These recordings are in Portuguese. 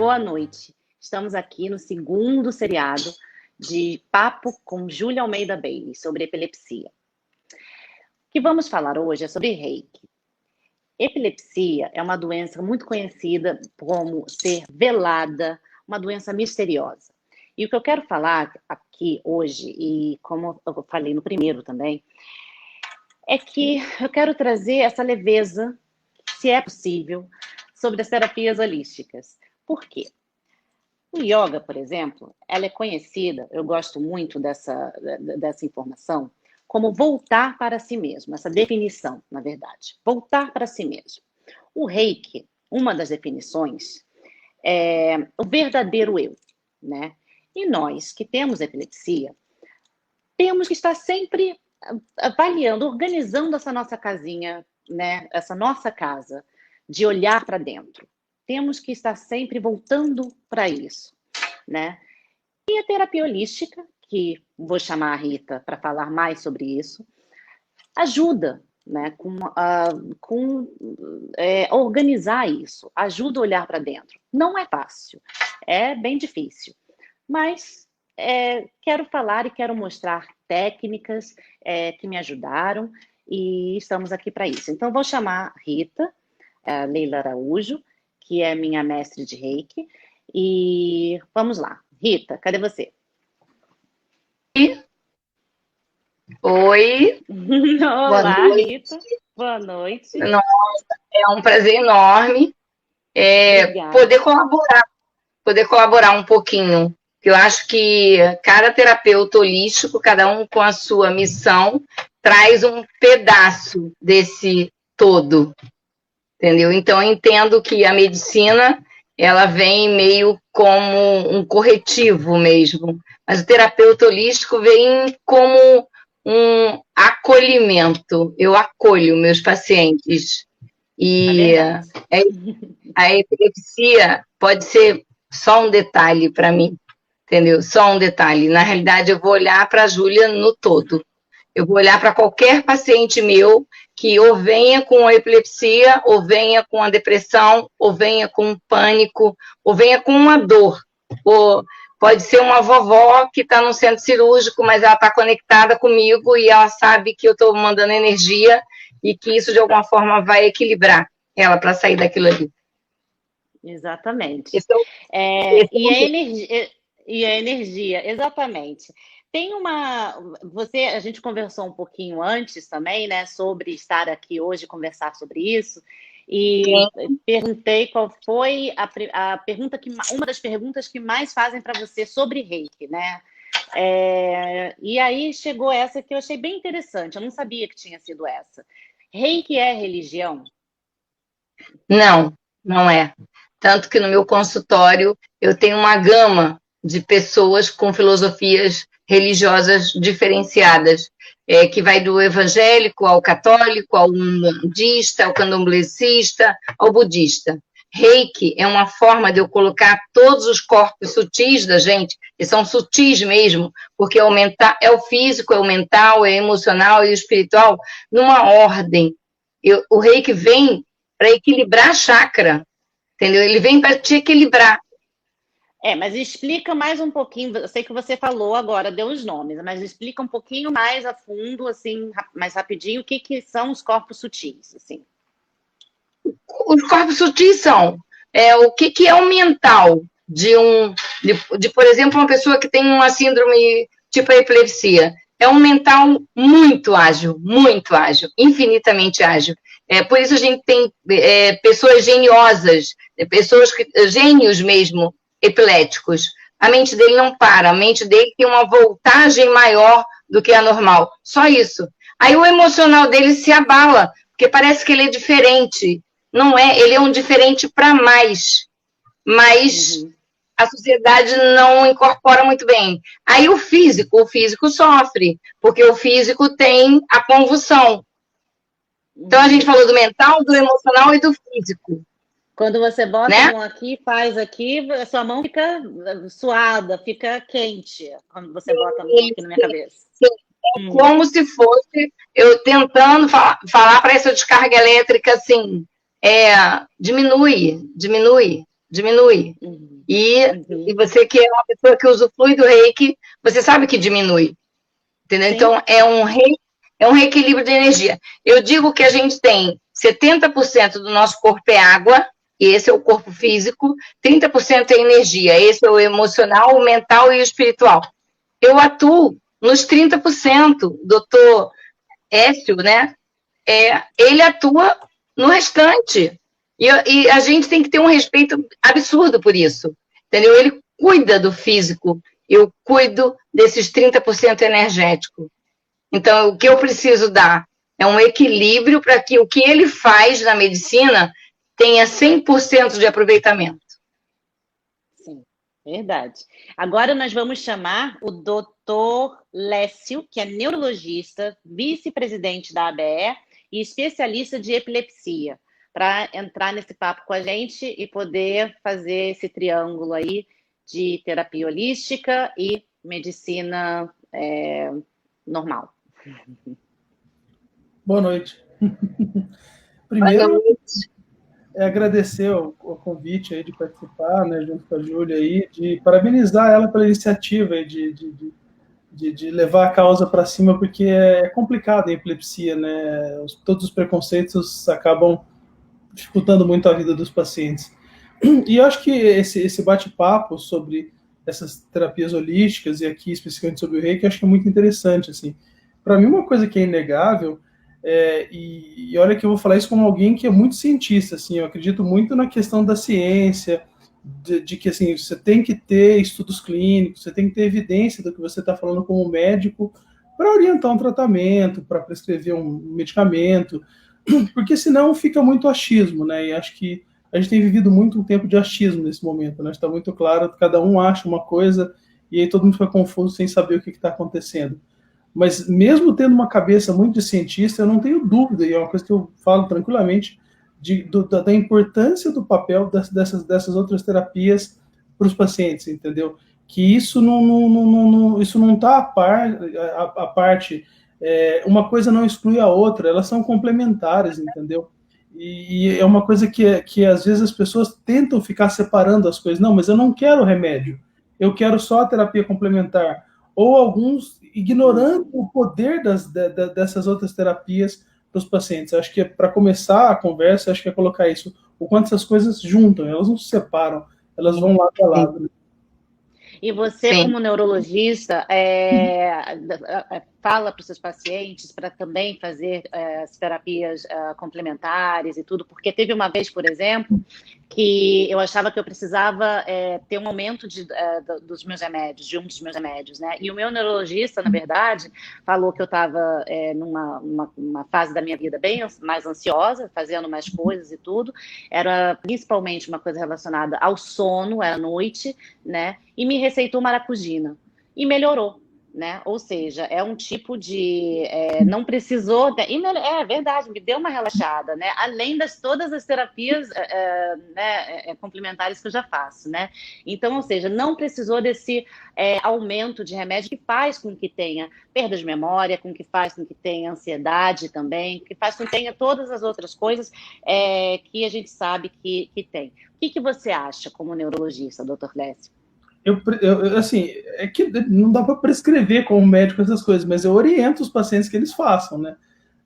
boa noite. Estamos aqui no segundo seriado de Papo com Júlia Almeida Bailey sobre epilepsia. O que vamos falar hoje é sobre Reiki. Epilepsia é uma doença muito conhecida como ser velada, uma doença misteriosa. E o que eu quero falar aqui hoje, e como eu falei no primeiro também, é que eu quero trazer essa leveza, se é possível, sobre as terapias holísticas. Por quê? O yoga, por exemplo, ela é conhecida, eu gosto muito dessa informação, como voltar para si mesmo, essa definição, na verdade. Voltar para si mesmo. O Reiki, uma das definições, é o verdadeiro eu, né? E nós que temos epilepsia, temos que estar sempre avaliando, organizando essa nossa casinha, né? Essa nossa casa, de olhar para dentro. Temos que estar sempre voltando para isso, né? E a terapia holística, que vou chamar a Rita para falar mais sobre isso, ajuda, né, organizar isso, ajuda a olhar para dentro. Não é fácil, é bem difícil, mas quero falar e quero mostrar técnicas que me ajudaram e estamos aqui para isso. Então, vou chamar a Rita, a Leila Araújo, que é minha mestre de Reiki, e vamos lá. Rita, cadê você? Oi. Olá, Rita. Boa noite. Nossa, é um prazer enorme poder colaborar um pouquinho. Eu acho que cada terapeuta holístico, cada um com a sua missão, traz um pedaço desse todo, entendeu? Então, eu entendo que a medicina, ela vem meio como um corretivo mesmo, mas o terapeuta holístico vem como um acolhimento. Eu acolho meus pacientes. E a epilepsia pode ser só um detalhe para mim, entendeu? Só um detalhe. Na realidade, eu vou olhar para a Júlia no todo. Eu vou olhar para qualquer paciente meu que ou venha com a epilepsia, ou venha com a depressão, ou venha com pânico, ou venha com uma dor. Ou pode ser uma vovó que está no centro cirúrgico, mas ela está conectada comigo e ela sabe que eu estou mandando energia e que isso, de alguma forma, vai equilibrar ela para sair daquilo ali. Exatamente. Então, e a energia, exatamente. Tem a gente conversou um pouquinho antes também, né, sobre estar aqui hoje, conversar sobre isso, e perguntei qual foi a pergunta uma das perguntas que mais fazem para você sobre Reiki, né? E aí chegou essa que eu achei bem interessante, eu não sabia que tinha sido essa. Reiki é religião? Não, não é. Tanto que no meu consultório eu tenho uma gama de pessoas com filosofias religiosas diferenciadas, que vai do evangélico ao católico, ao umbandista, ao candomblessista, ao budista. Reiki é uma forma de eu colocar todos os corpos sutis da gente, que são sutis mesmo, porque é o físico, é o mental, é o emocional e o espiritual, numa ordem. O Reiki vem para equilibrar a chakra, entendeu? Ele vem para te equilibrar. Mas explica mais um pouquinho, eu sei que você falou agora, deu os nomes, mas explica um pouquinho mais a fundo, assim, mais rapidinho, o que são os corpos sutis, assim. Os corpos sutis são o que é o mental de por exemplo, uma pessoa que tem uma síndrome tipo a epilepsia. É um mental muito ágil, infinitamente ágil. Por isso a gente tem pessoas geniosas, gênios mesmo, epiléticos. A mente dele não para, a mente dele tem uma voltagem maior do que a normal. Só isso. Aí o emocional dele se abala, porque parece que ele é diferente. Não é, ele é um diferente para mais. Mas a sociedade não incorpora muito bem. Aí o físico sofre, porque o físico tem a convulsão. Então a gente falou do mental, do emocional e do físico. Quando você bota a mão aqui, faz aqui, a sua mão fica suada, fica quente, quando você bota a mão aqui na minha cabeça. Sim. É como se fosse eu tentando falar para essa descarga elétrica assim, diminui. diminui. Uhum. E você que é uma pessoa que usufrui do reiki, você sabe que diminui. Entendeu? Sim. Então, é um reequilíbrio de energia. Eu digo que a gente tem 70% do nosso corpo é água, e esse é o corpo físico, 30% é energia, esse é o emocional, o mental e o espiritual. Eu atuo nos 30%, doutor Écio, né? Ele atua no restante. E a gente tem que ter um respeito absurdo por isso. Entendeu? Ele cuida do físico, eu cuido desses 30% energético. Então, o que eu preciso dar é um equilíbrio para que o que ele faz na medicina tenha 100% de aproveitamento. Sim, verdade. Agora nós vamos chamar o doutor Lécio, que é neurologista, vice-presidente da ABE e especialista de epilepsia, para entrar nesse papo com a gente e poder fazer esse triângulo aí de terapia holística e medicina normal. Boa noite. Primeiro, Primeiro, agradecer o convite aí de participar, né, junto com a Júlia aí, de parabenizar ela pela iniciativa aí de levar a causa para cima, porque é complicado a epilepsia, né? Todos os preconceitos acabam dificultando muito a vida dos pacientes. E eu acho que esse bate-papo sobre essas terapias holísticas, e aqui especificamente sobre o reiki, eu acho que é muito interessante, assim. Para mim, uma coisa que é inegável, e olha que eu vou falar isso como alguém que é muito cientista, assim, eu acredito muito na questão da ciência, de que assim, você tem que ter estudos clínicos, você tem que ter evidência do que você está falando como médico para orientar um tratamento, para prescrever um medicamento, porque senão fica muito achismo, né? E acho que a gente tem vivido muito um tempo de achismo nesse momento, né? Está muito claro, cada um acha uma coisa e aí todo mundo fica confuso sem saber o que está acontecendo. Mas mesmo tendo uma cabeça muito de cientista, eu não tenho dúvida, e é uma coisa que eu falo tranquilamente, da importância do papel dessas outras terapias para os pacientes, entendeu? Que isso isso não está a parte, uma coisa não exclui a outra, elas são complementares, entendeu? E é uma coisa que às vezes as pessoas tentam ficar separando as coisas. Não, mas eu não quero remédio, eu quero só a terapia complementar. Ou alguns ignorando o poder dessas outras terapias para os pacientes. Acho que para começar a conversa, acho que é colocar isso, o quanto essas coisas juntam, elas não se separam, elas vão lado a lado. E você, Sim. como neurologista, fala para os seus pacientes para também fazer as terapias complementares e tudo, porque teve uma vez, por exemplo, que eu achava que eu precisava ter um aumento dos meus remédios, de um dos meus remédios, né? E o meu neurologista, na verdade, falou que eu estava numa fase da minha vida bem mais ansiosa, fazendo mais coisas e tudo. Era principalmente uma coisa relacionada ao sono, à noite, né? E me receitou maracujina. E melhorou. Né? Ou seja, é um tipo de... não precisou... É verdade, me deu uma relaxada, né? Além todas as terapias complementares que eu já faço, né? Então, ou seja, não precisou desse aumento de remédio que faz com que tenha perda de memória, com que faz com que tenha ansiedade também, que faz com que tenha todas as outras coisas que a gente sabe que tem. O que você acha como neurologista, doutor Lécio? Assim, é que não dá para prescrever como médico essas coisas, mas eu oriento os pacientes que eles façam, né?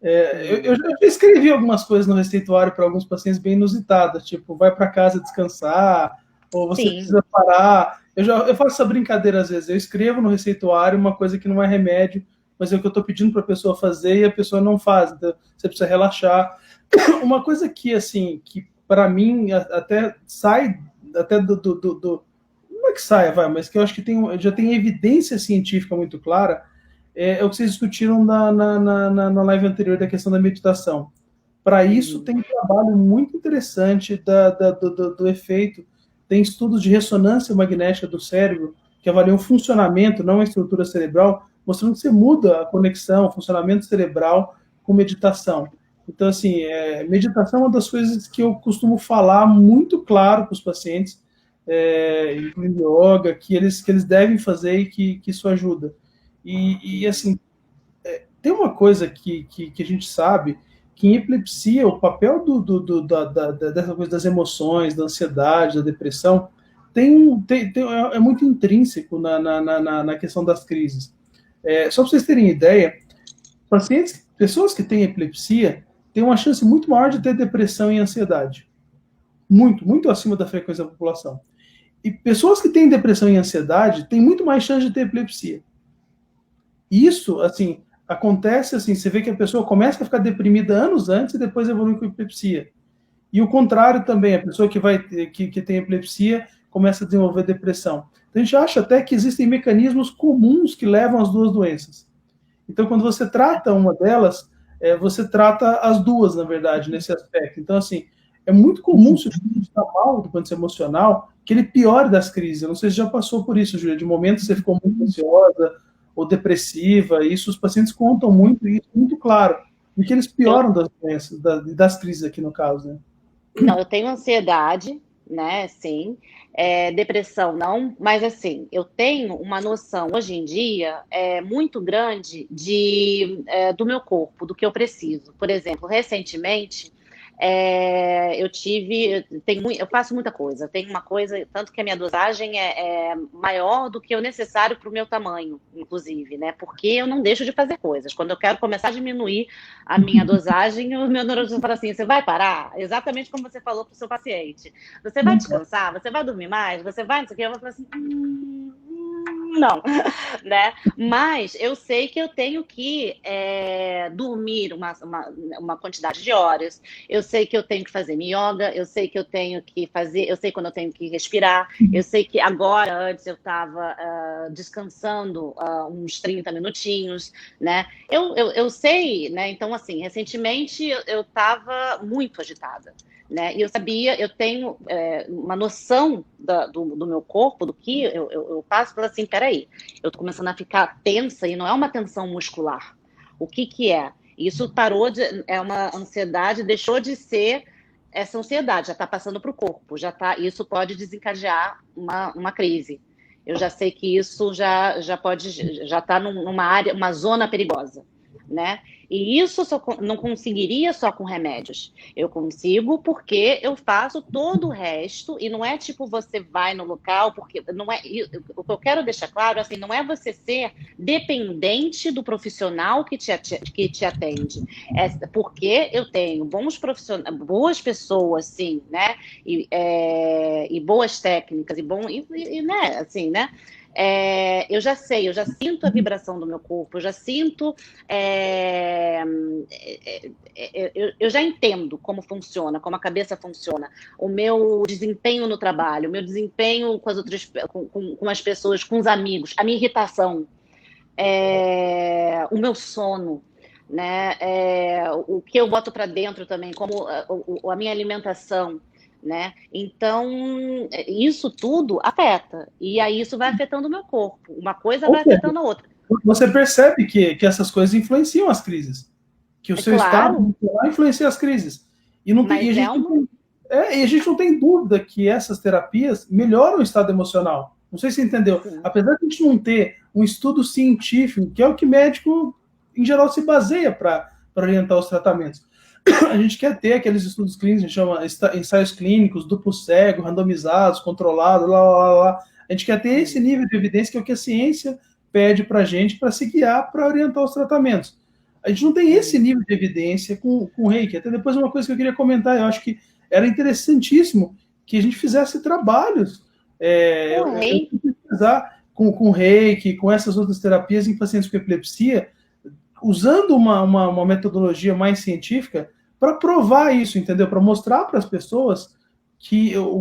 Eu já escrevi algumas coisas no receituário para alguns pacientes bem inusitadas, tipo, vai para casa descansar, ou você precisa parar. Eu faço essa brincadeira às vezes, eu escrevo no receituário uma coisa que não é remédio, mas é o que eu estou pedindo para a pessoa fazer e a pessoa não faz, então você precisa relaxar. Uma coisa que, assim, que para mim até sai até não é que saia, mas que eu acho que já tem evidência científica muito clara, é o que vocês discutiram na live anterior da questão da meditação. Para isso, tem um trabalho muito interessante do efeito. Tem estudos de ressonância magnética do cérebro que avaliam o funcionamento, não a estrutura cerebral, mostrando que você muda a conexão, o funcionamento cerebral com meditação. Então, assim, meditação é uma das coisas que eu costumo falar muito claro para os pacientes, incluindo yoga, que eles devem fazer e que isso ajuda. E assim, tem uma coisa que a gente sabe, que em epilepsia, o papel dessa coisa das emoções, da ansiedade, da depressão, é muito intrínseco na questão das crises. Só para vocês terem ideia, pessoas que têm epilepsia têm uma chance muito maior de ter depressão e ansiedade. Muito, muito acima da frequência da população. E pessoas que têm depressão e ansiedade têm muito mais chance de ter epilepsia. Isso, assim, acontece assim, você vê que a pessoa começa a ficar deprimida anos antes e depois evolui com epilepsia. E o contrário também, a pessoa que tem epilepsia começa a desenvolver depressão. Então a gente acha até que existem mecanismos comuns que levam às duas doenças. Então quando você trata uma delas, você trata as duas, na verdade, nesse aspecto. Então, assim, é muito comum se o sujeito está mal do ponto de vista emocional, que ele piore das crises. Eu não sei se já passou por isso, Júlia, de momento você ficou muito ansiosa ou depressiva, isso os pacientes contam muito, e isso é muito claro, e que eles pioram das doenças, das crises aqui no caso, né? Não, eu tenho ansiedade, né, sim, depressão não, mas assim, eu tenho uma noção hoje em dia muito grande do meu corpo, do que eu preciso. Por exemplo, recentemente, eu faço muita coisa, eu tenho uma coisa, tanto que a minha dosagem é maior do que o necessário para o meu tamanho, inclusive, né? Porque eu não deixo de fazer coisas. Quando eu quero começar a diminuir a minha dosagem, o meu neurologista fala assim: você vai parar? Exatamente como você falou para o seu paciente. Você vai descansar? Você vai dormir mais? Você vai não sei o quê? Eu vou falar assim: não, né? Mas eu sei que eu tenho que dormir uma quantidade de horas. Eu sei que eu tenho que fazer yoga, eu sei que eu tenho que fazer, eu sei quando eu tenho que respirar, eu sei que agora, antes eu estava descansando uns 30 minutinhos, né? Eu sei, né? Então, assim, recentemente eu estava muito agitada, né? E eu sabia, eu tenho uma noção do meu corpo, do que eu passo, falei assim, peraí, eu tô começando a ficar tensa e não é uma tensão muscular. O que é? Isso é uma ansiedade, deixou de ser essa ansiedade, já está passando para o corpo, isso pode desencadear uma crise. Eu já sei que isso já está numa área, uma zona perigosa, né? E isso eu não conseguiria só com remédios. Eu consigo porque eu faço todo o resto, e não é tipo você vai no local, porque não é. O que eu quero deixar claro, assim, não é você ser dependente do profissional que te atende. Porque eu tenho bons profissionais, boas pessoas, sim, né? E boas técnicas, né, assim, né? Eu já sei, eu já sinto a vibração do meu corpo, eu já sinto, eu já entendo como funciona, como a cabeça funciona, o meu desempenho no trabalho, o meu desempenho com as outras, com as pessoas, com os amigos, a minha irritação, o meu sono, né? O que eu boto para dentro também, como a minha alimentação. Né? Então, isso tudo afeta. E aí isso vai afetando o meu corpo. Uma coisa vai afetando a outra. Você percebe que essas coisas influenciam as crises. Que o seu estado influencia as crises. E a gente não tem dúvida que essas terapias melhoram o estado emocional. Não sei se você entendeu. Sim. Apesar de a gente não ter um estudo científico, que é o que médico, em geral, se baseia para orientar os tratamentos. A gente quer ter aqueles estudos clínicos, a gente chama ensaios clínicos, duplo cego, randomizados, controlados, A gente quer ter esse nível de evidência que é o que a ciência pede para a gente para se guiar, para orientar os tratamentos. A gente não tem esse nível de evidência com o Reiki. Até depois uma coisa que eu queria comentar, eu acho que era interessantíssimo que a gente fizesse trabalhos com Reiki, com essas outras terapias em pacientes com epilepsia, usando uma metodologia mais científica para provar isso, entendeu? Para mostrar para as pessoas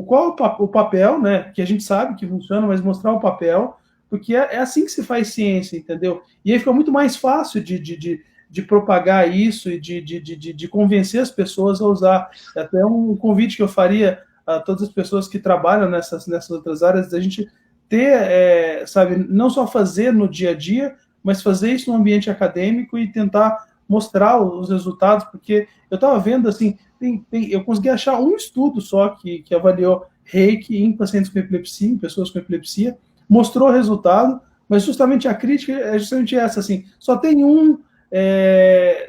qual o papel, né? Que a gente sabe que funciona, mas mostrar o papel, porque é assim que se faz ciência, entendeu? E aí fica muito mais fácil de propagar isso e de convencer as pessoas a usar. É até um convite que eu faria a todas as pessoas que trabalham nessas outras áreas, da gente ter, sabe, não só fazer no dia a dia, mas fazer isso no ambiente acadêmico e tentar mostrar os resultados, porque eu estava vendo, assim, eu consegui achar um estudo só que avaliou Reiki em pacientes com epilepsia, em pessoas com epilepsia, mostrou resultado, mas justamente a crítica é justamente essa, assim, só tem um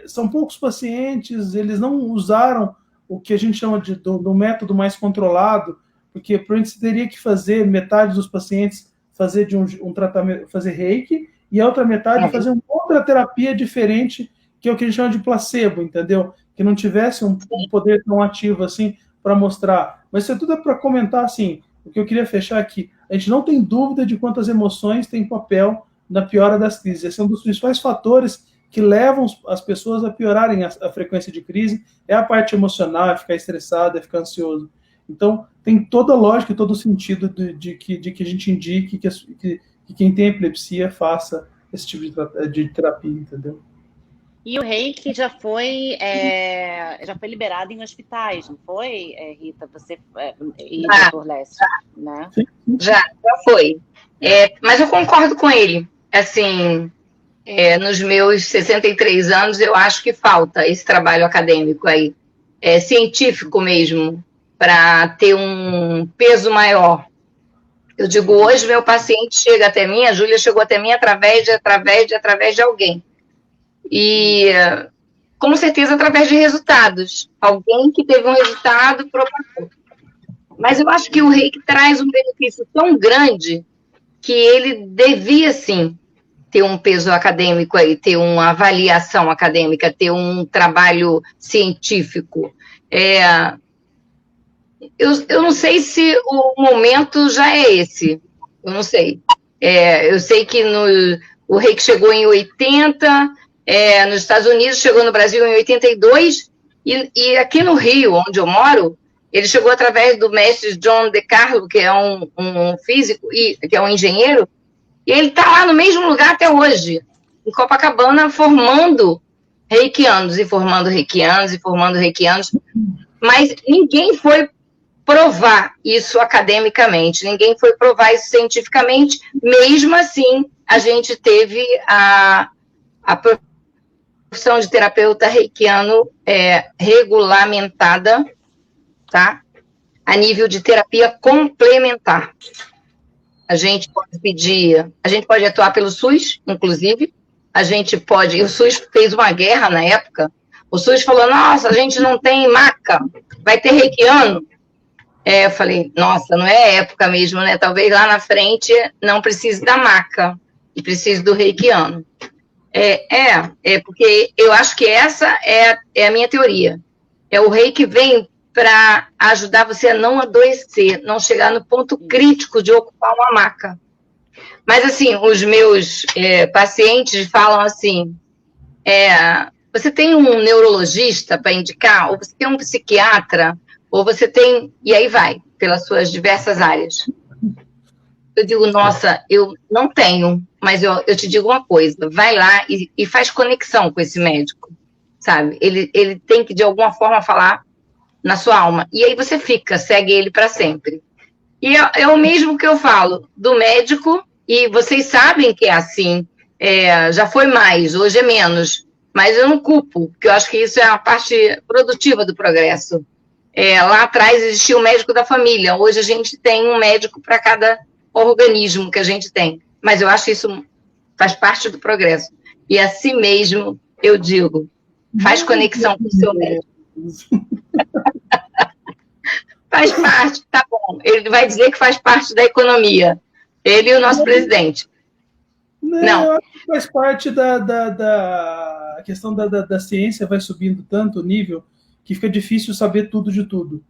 são poucos pacientes, eles não usaram o que a gente chama do método mais controlado, porque por exemplo, você teria que fazer metade dos pacientes fazer de um tratamento, fazer reiki, e a outra metade fazer uma outra terapia diferente, que é o que a gente chama de placebo, entendeu? Que não tivesse um poder tão ativo assim para mostrar. Mas isso tudo é para comentar assim, o que eu queria fechar aqui. A gente não tem dúvida de quantas emoções têm papel na piora das crises. Esse é um dos principais fatores que levam as pessoas a piorarem a frequência de crise, é a parte emocional, é ficar estressado, é ficar ansioso. Então, tem toda a lógica e todo o sentido de que a gente indique que quem tem epilepsia faça esse tipo de terapia, entendeu? E o reiki já foi liberado em hospitais, não foi, Rita? Você e Dr. Lécio, né? Já foi. Mas eu concordo com ele. Assim, nos meus 63 anos, eu acho que falta esse trabalho acadêmico aí, científico mesmo, para ter um peso maior. Eu digo, hoje meu paciente chega até mim, a Júlia chegou até mim através de alguém. E, com certeza, através de resultados. Alguém que teve um resultado propagou. Mas eu acho que o reiki traz um benefício tão grande que ele devia, sim, ter um peso acadêmico aí, ter uma avaliação acadêmica, ter um trabalho científico. Eu não sei se o momento já é esse. Eu não sei. Eu sei que o reiki chegou em 80, nos Estados Unidos chegou no Brasil em 82, e aqui no Rio, onde eu moro, ele chegou através do mestre John DeCarlo, que é um físico, que é um engenheiro, e ele está lá no mesmo lugar até hoje, em Copacabana, formando reikianos, e formando reikianos, e formando reikianos, mas ninguém foi provar isso academicamente, ninguém foi provar isso cientificamente, mesmo assim, a gente teve a profissão de terapeuta reikiano regulamentada, tá? A nível de terapia complementar. A gente pode atuar pelo SUS, inclusive, o SUS fez uma guerra na época, o SUS falou, nossa, a gente não tem maca, vai ter reikiano? Eu falei, nossa, não é época mesmo, né? Talvez lá na frente não precise da maca, e precise do reikiano. Porque eu acho que essa é a minha teoria. O reiki vem para ajudar você a não adoecer, não chegar no ponto crítico de ocupar uma maca. Mas, assim, os meus pacientes falam assim, você tem um neurologista para indicar? Ou você tem um psiquiatra? Ou você tem... E aí vai, pelas suas diversas áreas. Eu digo, nossa, eu não tenho, mas eu te digo uma coisa, vai lá e faz conexão com esse médico, sabe? Ele tem que, de alguma forma, falar na sua alma. E aí você segue ele para sempre. E é o mesmo que eu falo do médico, e vocês sabem que é assim, já foi mais, hoje é menos, mas eu não culpo, porque eu acho que isso é a parte produtiva do progresso. Lá atrás existia o médico da família, hoje a gente tem um médico para cada organismo que a gente tem. Mas eu acho que isso faz parte do progresso. E assim mesmo, eu digo, faz conexão com o seu médico. Faz parte, tá bom. Ele vai dizer que faz parte da economia. Ele e o nosso presidente. Não. Eu acho que faz parte da questão da ciência, vai subindo tanto o nível que fica difícil saber tudo de tudo.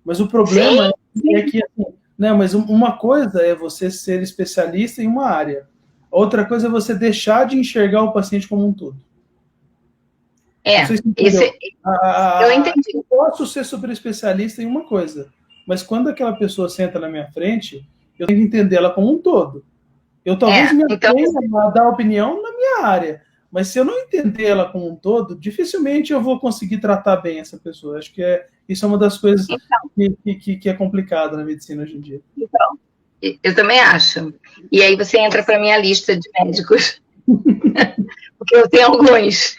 Mas o problema é que, assim, né, mas uma coisa é você ser especialista em uma área. Outra coisa é você deixar de enxergar o paciente como um todo. Eu entendi. Eu posso ser super especialista em uma coisa, mas quando aquela pessoa senta na minha frente, eu tenho que entender ela como um todo. Eu talvez me atenha a dar opinião na minha área, mas se eu não entender ela como um todo, dificilmente eu vou conseguir tratar bem essa pessoa. Acho que isso é uma das coisas que é complicado na medicina hoje em dia. Então, eu também acho. E aí você entra para a minha lista de médicos. Porque eu tenho alguns.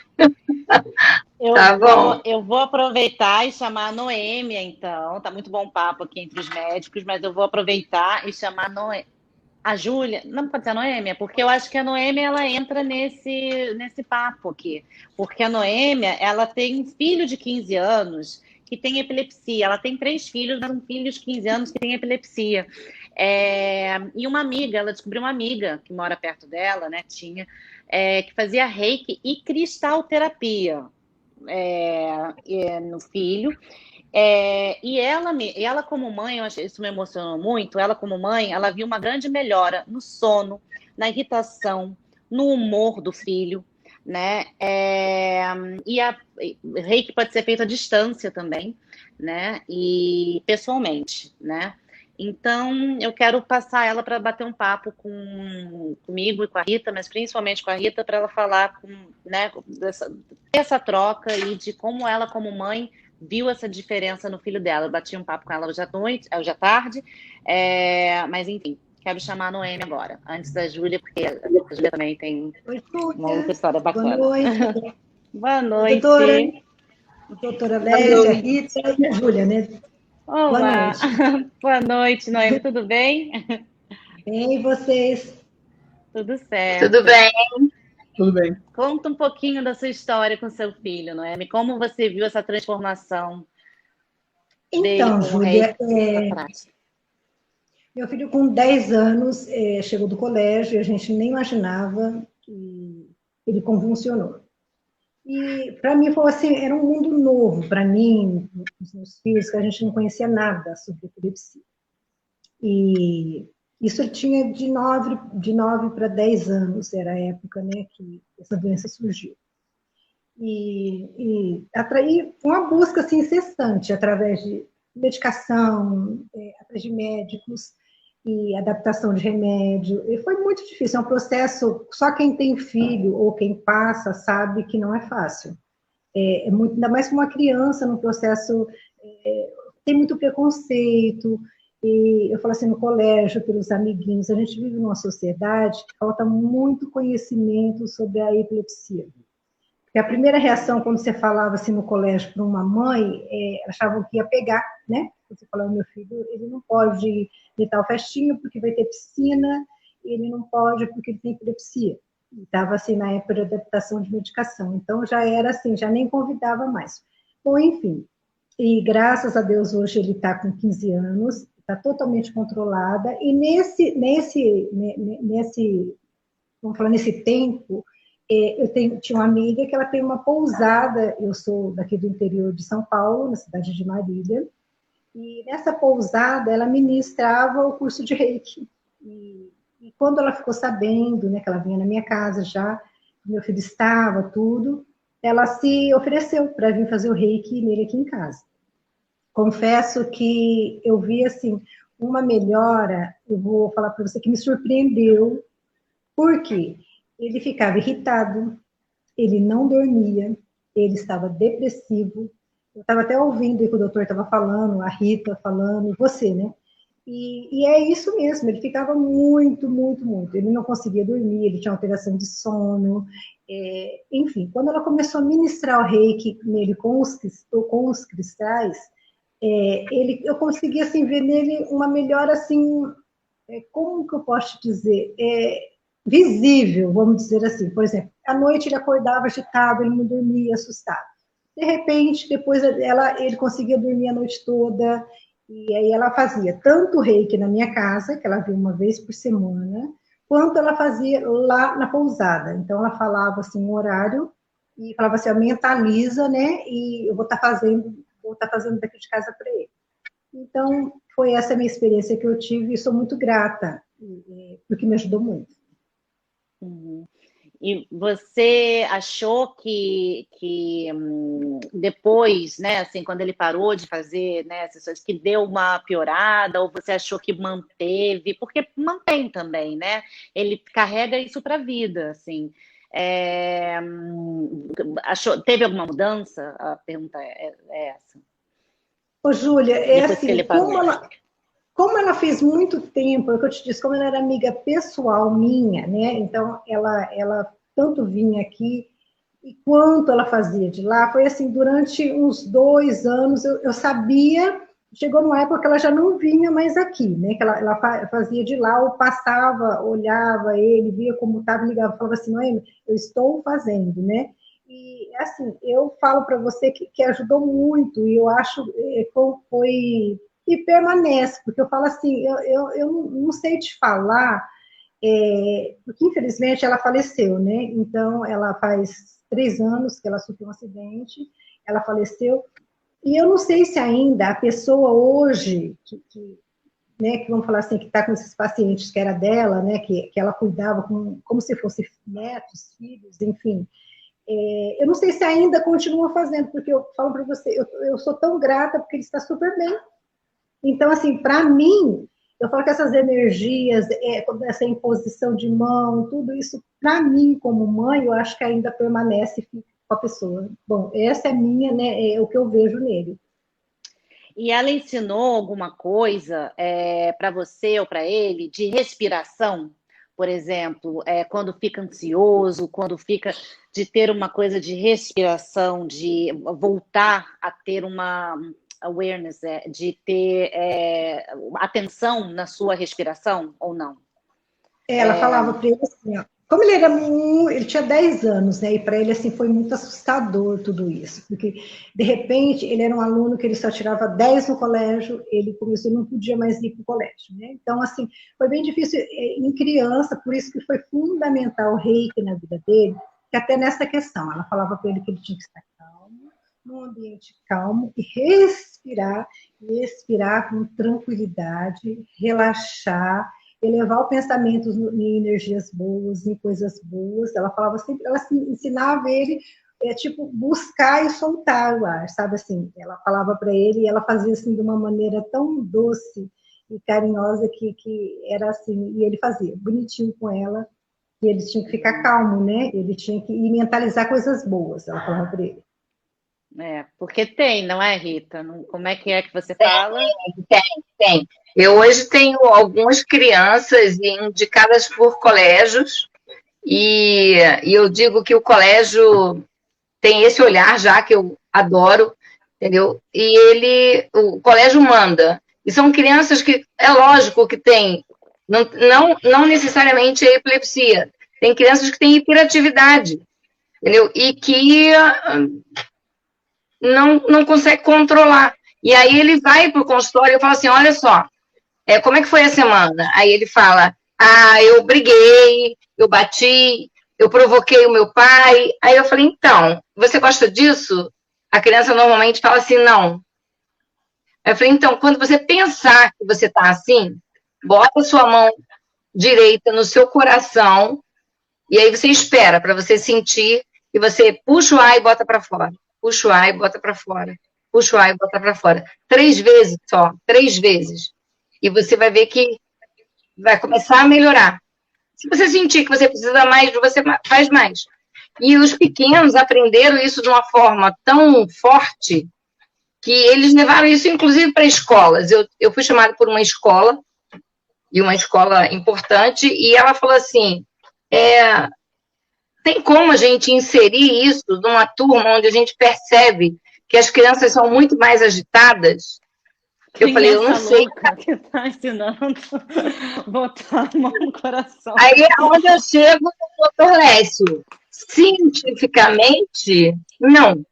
Tá bom. Eu vou aproveitar e chamar a Noêmia, então. Tá muito bom papo aqui entre os médicos, mas eu vou aproveitar e chamar a A Júlia, não pode ser a Noêmia, porque eu acho que a Noêmia ela entra nesse papo aqui. Porque a Noêmia, ela tem um filho de 15 anos que tem epilepsia. Ela tem 3 filhos, mas um filho de 15 anos que tem epilepsia. E uma amiga, ela descobriu uma amiga que mora perto dela, né? Que fazia reiki e cristalterapia no filho. E ela como mãe, eu acho, isso me emocionou muito. Ela como mãe, ela viu uma grande melhora no sono, na irritação, no humor do filho, né? Reiki pode ser feito à distância também, né? E pessoalmente, né? Então, eu quero passar ela para bater um papo comigo e com a Rita, mas principalmente com a Rita, para ela falar né, dessa troca e de como ela, como mãe, viu essa diferença no filho dela. Eu bati um papo com ela hoje à tarde, mas enfim, quero chamar a Noêmia agora, antes da Júlia, porque a Júlia também tem Oi, uma outra Júlia. história Boa bacana. noite. Boa Doutora, noite. doutora Lésia, Rita e a Júlia, né? Boa Olá. noite. Boa noite, Noêmia, tudo bem? Bem, e vocês? Tudo certo. Tudo bem? Tudo bem. Conta um pouquinho da sua história com seu filho, Noêmia. Como você viu essa transformação dele Então, com o Júlia, reiki para prática? meu filho com 10 anos chegou do colégio e a gente nem imaginava que ele convulsionou. E para mim foi assim, era um mundo novo para mim, os meus filhos, que a gente não conhecia nada sobre epilepsia. E isso ele tinha de 9 para 10 anos, era a época, né, que essa doença surgiu. E atrair uma busca assim, incessante através de medicação, através de médicos e adaptação de remédio. E foi muito difícil, é um processo, só quem tem filho ou quem passa sabe que não é fácil. É muito, ainda mais para uma criança no processo, tem muito preconceito, e eu falo assim, no colégio, pelos amiguinhos, a gente vive numa sociedade que falta muito conhecimento sobre a epilepsia. Porque a primeira reação, quando você falava assim no colégio para uma mãe, achavam que ia pegar, né? Você falava, meu filho, ele não pode ir em tal festinha porque vai ter piscina, ele não pode porque ele tem epilepsia. Estava assim na época de adaptação de medicação, então já era assim, já nem convidava mais. Bom, enfim, e graças a Deus hoje ele está com 15 anos, está totalmente controlada, e vamos falar, nesse tempo, tinha uma amiga que ela tem uma pousada, eu sou daqui do interior de São Paulo, na cidade de Marília, e nessa pousada ela ministrava o curso de Reiki. E quando ela ficou sabendo, né, que ela vinha na minha casa já, meu filho estava, tudo, ela se ofereceu para vir fazer o Reiki nele aqui em casa. Confesso que eu vi, assim, uma melhora, eu vou falar para você, que me surpreendeu, porque ele ficava irritado, ele não dormia, ele estava depressivo. Eu estava até ouvindo o que o doutor estava falando, a Rita falando, você, né? E é isso mesmo, ele ficava muito, muito, muito. Ele não conseguia dormir, ele tinha alteração de sono. Enfim, quando ela começou a ministrar o reiki nele com os cristais, eu conseguia assim, ver nele uma melhora assim, como que eu posso te dizer? Visível, vamos dizer assim. Por exemplo, à noite ele acordava agitado, ele não dormia, assustado. De repente, depois ele conseguia dormir a noite toda, e aí ela fazia tanto reiki na minha casa, que ela via uma vez por semana, quanto ela fazia lá na pousada. Então, ela falava assim, um horário, e falava assim, mentaliza, né, e eu vou estar fazendo daqui de casa para ele. Então, foi essa minha experiência que eu tive, e sou muito grata, porque me ajudou muito. Uhum. E você achou que depois, né, assim, quando ele parou de fazer, né, essas coisas, que deu uma piorada, ou você achou que manteve? Porque mantém também, né? Ele carrega isso para a vida, assim. Teve alguma mudança? A pergunta é essa. Ô, Júlia, Depois que assim, ele parou. como ela fez muito tempo, é o que eu te disse, como ela era amiga pessoal minha, né? Então, ela tanto vinha aqui, e quanto ela fazia de lá, foi assim, durante uns 2 anos, eu sabia chegou numa época que ela já não vinha mais aqui, né? Que ela fazia de lá, ou passava, olhava ele, via como estava, ligava, falava assim, Noemi, eu estou fazendo, né? E, assim, eu falo para você que ajudou muito, e eu acho que foi e permanece, porque eu falo assim, eu não sei te falar, porque infelizmente ela faleceu, né? Então, ela faz 3 anos que ela sofreu um acidente, ela faleceu, e eu não sei se ainda a pessoa hoje, né, que vamos falar assim, que está com esses pacientes que era dela, né, que ela cuidava como se fossem netos, filhos, enfim, eu não sei se ainda continua fazendo, porque eu falo para você, eu sou tão grata porque ele está super bem. Então, assim, para mim, eu falo que essas energias, essa imposição de mão, tudo isso, para mim, como mãe, eu acho que ainda permanece com a pessoa. Bom, essa é minha, né, é o que eu vejo nele. E ela ensinou alguma coisa para você ou para ele de respiração? Por exemplo, quando fica ansioso, quando fica de ter uma coisa de respiração, de voltar a ter uma awareness, de ter atenção na sua respiração ou não? Ela falava para ele assim, ó, como ele tinha 10 anos, né? E para ele assim foi muito assustador tudo isso, porque de repente ele era um aluno que ele só tirava 10 no colégio, ele começou, não podia mais ir para o colégio, né? Então assim foi bem difícil em criança, por isso que foi fundamental o reiki na vida dele, que até nessa questão ela falava para ele que ele tinha que estar calmo, num ambiente calmo e respirar com tranquilidade, relaxar, elevar o pensamento em energias boas, em coisas boas. Ela falava sempre, ela ensinava ele, tipo, buscar e soltar o ar, sabe assim? Ela falava para ele e ela fazia assim de uma maneira tão doce e carinhosa que era assim, e ele fazia bonitinho com ela, e ele tinha que ficar calmo, né? Ele tinha que mentalizar coisas boas, ela falava para ele. Porque tem, não é, Rita? Como é que você fala? Tem. Eu hoje tenho algumas crianças indicadas por colégios e eu digo que o colégio tem esse olhar já que eu adoro, entendeu? E o colégio manda. E são crianças que, é lógico que tem, não necessariamente a epilepsia, tem crianças que têm hiperatividade, entendeu? E que não consegue controlar. E aí ele vai para o consultório e fala assim, olha só, como é que foi a semana? Aí ele fala, eu briguei, eu bati, eu provoquei o meu pai. Aí eu falei, então, você gosta disso? A criança normalmente fala assim, não. Aí eu falei, então, quando você pensar que você está assim, bota a sua mão direita no seu coração e aí você espera para você sentir e você puxa o ar e bota para fora. Puxa o ar e bota para fora. Puxa o ar e bota para fora. 3 vezes só, 3 vezes. E você vai ver que vai começar a melhorar. Se você sentir que você precisa mais, você faz mais. E os pequenos aprenderam isso de uma forma tão forte que eles levaram isso, inclusive, para escolas. Eu fui chamada por uma escola, e uma escola importante, e ela falou assim, tem como a gente inserir isso numa turma onde a gente percebe que as crianças são muito mais agitadas? Eu falei, eu não sei. Que tá ensinando botar a mão no coração. Aí é onde eu chego no Dr. Lécio. Cientificamente, não.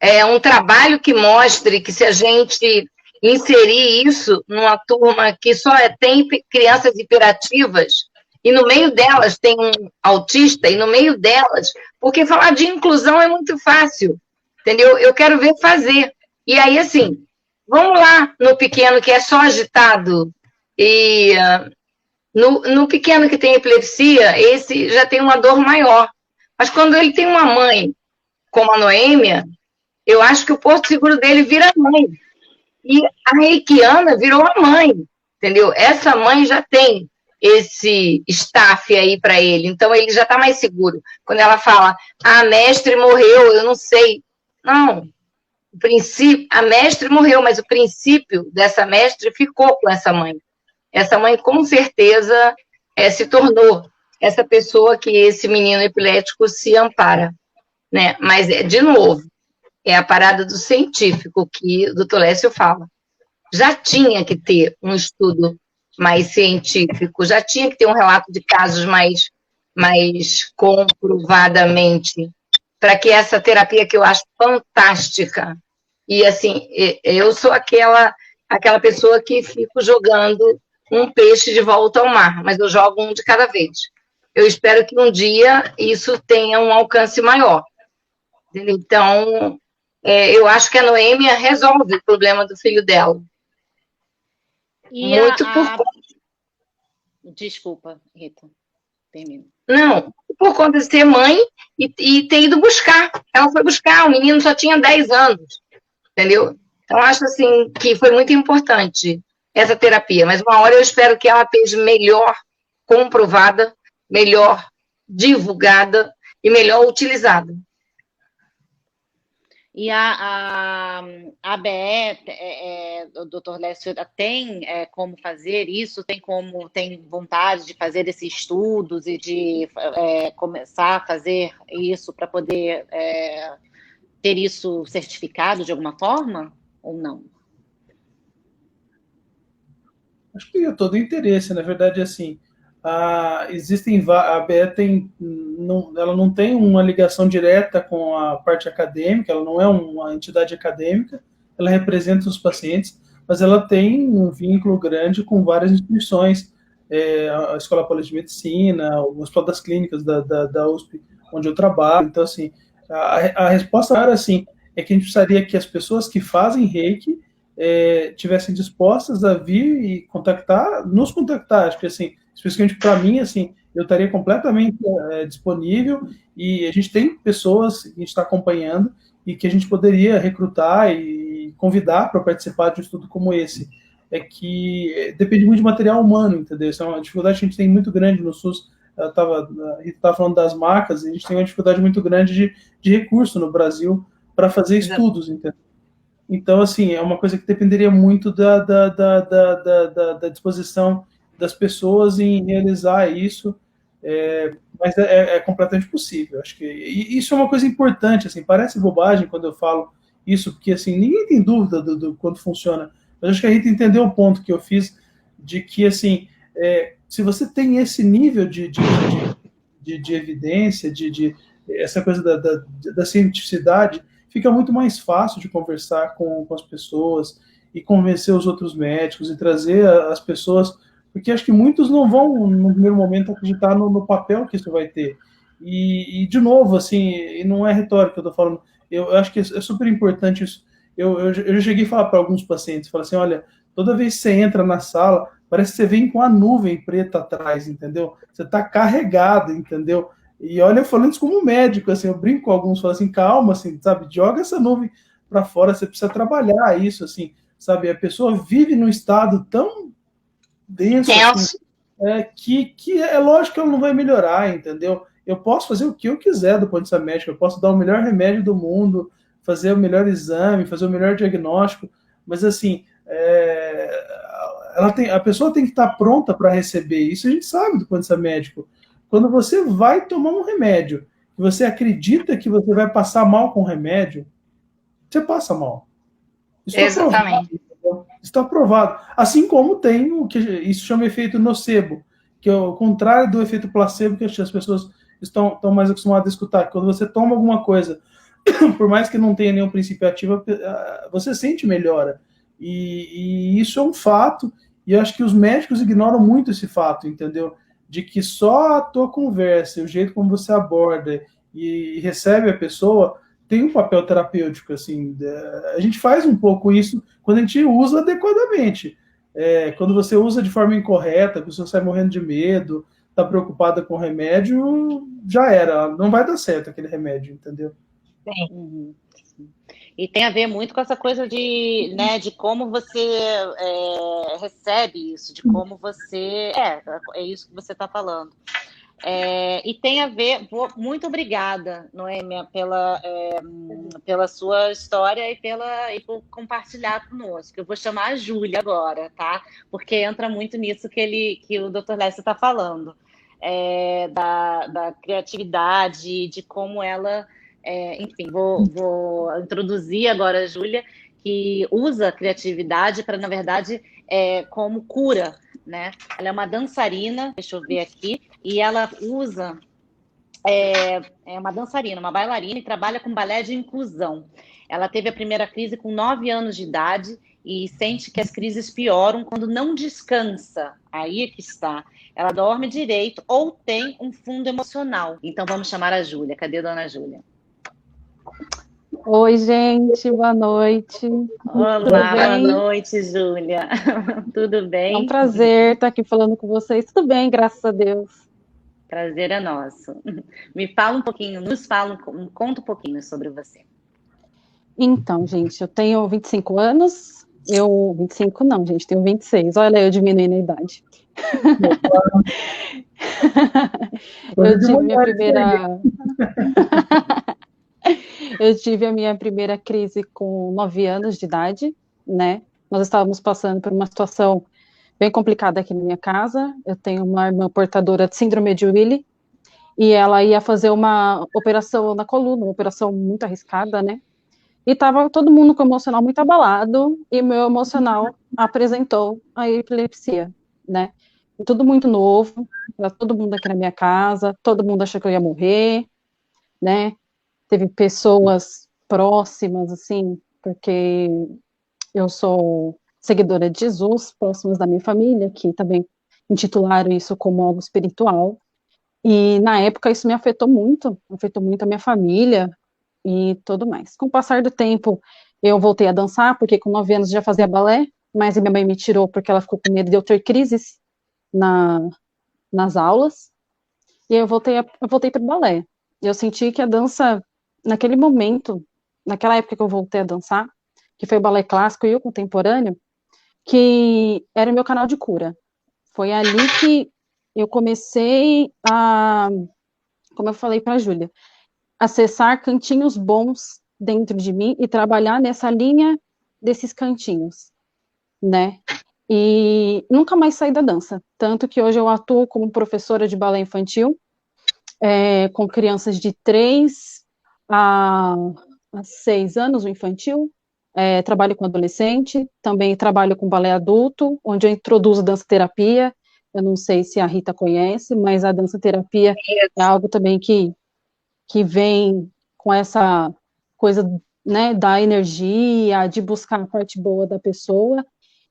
É um trabalho que mostre que se a gente inserir isso numa turma que só tem crianças hiperativas, e no meio delas tem um autista, e no meio delas... Porque falar de inclusão é muito fácil, entendeu? Eu quero ver fazer. E aí, assim, vamos lá no pequeno que é só agitado, e no pequeno que tem epilepsia, esse já tem uma dor maior. Mas quando ele tem uma mãe, como a Noêmia, eu acho que o porto seguro dele vira mãe. E a reikiana virou a mãe, entendeu? Essa mãe já tem esse staff aí para ele, então ele já está mais seguro. Quando ela fala, a mestre morreu, eu não sei. Não, o princípio, a mestre morreu, mas o princípio dessa mestre ficou com essa mãe. Essa mãe, com certeza, se tornou essa pessoa que esse menino epilético se ampara, né? Mas, de novo, é a parada do científico, que o doutor Lécio fala. Já tinha que ter um estudo mais científico, já tinha que ter um relato de casos mais comprovadamente, para que essa terapia que eu acho fantástica, e assim, eu sou aquela pessoa que fico jogando um peixe de volta ao mar, mas eu jogo um de cada vez. Eu espero que um dia isso tenha um alcance maior. Então, eu acho que a Noêmia resolve o problema do filho dela. E Muito por conta. Desculpa, Rita, termina. Não, por conta de ser mãe e ter ido buscar. Ela foi buscar, o menino só tinha 10 anos, entendeu? Então, acho assim que foi muito importante essa terapia, mas uma hora eu espero que ela esteja melhor comprovada, melhor divulgada e melhor utilizada. E a ABE, o Dr. Lécio, tem como fazer isso? Tem vontade de fazer esses estudos e de começar a fazer isso para poder ter isso certificado de alguma forma? Ou não? Acho que é todo interesse, na verdade, assim, a ABE ela não tem uma ligação direta com a parte acadêmica, ela não é uma entidade acadêmica, ela representa os pacientes, mas ela tem um vínculo grande com várias instituições, a Escola Paulista de Medicina, o Hospital das Clínicas da USP, onde eu trabalho. Então, assim, a resposta era assim, é que a gente precisaria que as pessoas que fazem reiki tivessem dispostas a vir e nos contactar. Acho que, assim, especificamente para mim, assim, eu estaria completamente disponível, e a gente tem pessoas que a gente está acompanhando e que a gente poderia recrutar e convidar para participar de um estudo como esse. É que depende muito de material humano, entendeu? Isso é uma dificuldade que a gente tem muito grande no SUS. A gente estava falando das macas, e a gente tem uma dificuldade muito grande de recurso no Brasil para fazer estudos, entendeu? Então, assim, é uma coisa que dependeria muito da disposição das pessoas em realizar isso, mas é completamente possível. Acho que isso é uma coisa importante, assim, parece bobagem quando eu falo isso, porque, assim, ninguém tem dúvida do quanto funciona, mas acho que a gente entendeu o ponto que eu fiz, de que, assim, se você tem esse nível de evidência, essa coisa da cientificidade, fica muito mais fácil de conversar com as pessoas e convencer os outros médicos e trazer as pessoas, porque acho que muitos não vão, no primeiro momento, acreditar no papel que isso vai ter. E de novo, assim, e não é retórica que eu estou falando, eu acho que é super importante isso. Eu já cheguei a falar para alguns pacientes, falar assim, olha, toda vez que você entra na sala, parece que você vem com a nuvem preta atrás, entendeu? Você está carregado, entendeu? E olha, eu falando isso como médico, assim, eu brinco com alguns, falo assim, calma, assim, sabe, joga essa nuvem para fora, você precisa trabalhar isso, assim, sabe, a pessoa vive num estado tão denso, assim, que é lógico que ela não vai melhorar, entendeu? Eu posso fazer o que eu quiser do ponto de vista médico, eu posso dar o melhor remédio do mundo, fazer o melhor exame, fazer o melhor diagnóstico, mas, assim, a pessoa tem que estar pronta para receber isso, a gente sabe do ponto de vista médico. Quando você vai tomar um remédio, e você acredita que você vai passar mal com o remédio, você passa mal. Isso exatamente. Está provado. Assim como tem o que isso chama efeito nocebo, que é o contrário do efeito placebo, que as pessoas estão mais acostumadas a escutar. Quando você toma alguma coisa, por mais que não tenha nenhum princípio ativo, você sente melhora. E isso é um fato, e eu acho que os médicos ignoram muito esse fato, entendeu? De que só a tua conversa, o jeito como você aborda e recebe a pessoa, tem um papel terapêutico, assim. A gente faz um pouco isso quando a gente usa adequadamente. Quando você usa de forma incorreta, a pessoa sai morrendo de medo, está preocupada com o remédio, já era, não vai dar certo aquele remédio, entendeu? Sim. Uhum. E tem a ver muito com essa coisa de, né, de como você recebe isso, de como você... É isso que você está falando. E tem a ver... Muito obrigada, Noêmia, pela sua história e por compartilhar conosco. Eu vou chamar a Júlia agora, tá? Porque entra muito nisso que o Dr. Lécio está falando. Da criatividade, de como ela enfim, vou introduzir agora a Júlia, que usa a criatividade para, na verdade, como cura, né? Ela é uma dançarina, deixa eu ver aqui, e ela usa uma dançarina, uma bailarina e trabalha com balé de inclusão. Ela teve a primeira crise com 9 anos de idade e sente que as crises pioram quando não descansa. Aí é que está. Ela dorme direito ou tem um fundo emocional. Então vamos chamar a Júlia. Cadê a dona Júlia? Oi, gente, boa noite. Olá, boa noite, Júlia. Tudo bem? É um prazer estar aqui falando com vocês. Tudo bem, graças a Deus. Prazer é nosso. Me fala um pouquinho, conta um pouquinho sobre você. Então, gente, eu tenho 25 anos. 25 não, gente, tenho 26. Olha, eu diminuindo a idade. Eu tive a minha primeira crise com 9 anos de idade, né? Nós estávamos passando por uma situação bem complicada aqui na minha casa. Eu tenho uma irmã portadora de síndrome de Willy, e ela ia fazer uma operação na coluna, uma operação muito arriscada, né? E estava todo mundo com o emocional muito abalado, e meu emocional apresentou a epilepsia, né? E tudo muito novo, para todo mundo aqui na minha casa, todo mundo achou que eu ia morrer, né? Teve pessoas próximas, assim, porque eu sou seguidora de Jesus, próximas da minha família, que também intitularam isso como algo espiritual. E na época isso me afetou muito a minha família e tudo mais. Com o passar do tempo, eu voltei a dançar, porque com 9 anos já fazia balé, mas a minha mãe me tirou porque ela ficou com medo de eu ter crises nas aulas, e eu voltei para o balé. Eu senti que a dança, naquele momento, naquela época que eu voltei a dançar, que foi o balé clássico e o contemporâneo, que era o meu canal de cura. Foi ali que eu comecei a, como eu falei para a Júlia, acessar cantinhos bons dentro de mim e trabalhar nessa linha desses cantinhos, né? E nunca mais saí da dança. Tanto que hoje eu atuo como professora de balé infantil, com crianças de 3 a 6 anos, o infantil. Trabalho com adolescente, também trabalho com balé adulto, onde eu introduzo dança-terapia. Eu não sei se a Rita conhece, mas a dança-terapia é algo também que vem com essa coisa, né, da energia, de buscar a parte boa da pessoa,